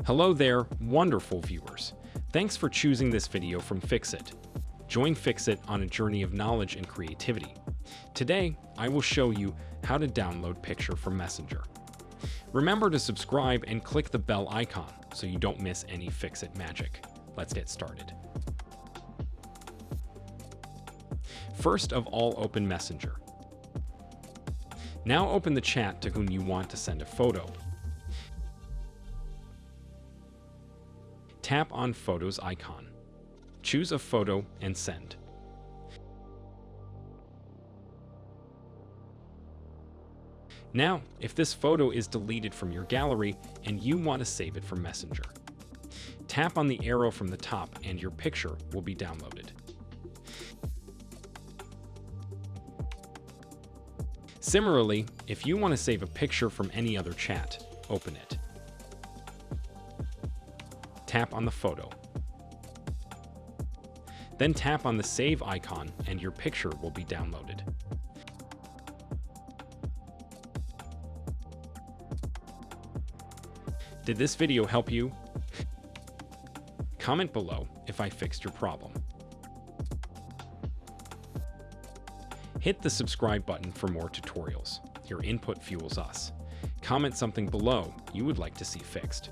Hello there, wonderful viewers. Thanks for choosing this video from Fixit. Join Fixit on a journey of knowledge and creativity. Today, I will show you how to download picture from Messenger. Remember to subscribe and click the bell icon so you don't miss any Fixit magic. Let's get started. First of all, open Messenger. Now open the chat to whom you want to send a photo. Tap on Photos icon. Choose a photo and send. Now, if this photo is deleted from your gallery and you want to save it from Messenger, tap on the arrow from the top and your picture will be downloaded. Similarly, if you want to save a picture from any other chat, open it. Tap on the photo. Then tap on the save icon and your picture will be downloaded. Did this video help you? Comment below if I fixed your problem. Hit the subscribe button for more tutorials. Your input fuels us. Comment something below you would like to see fixed.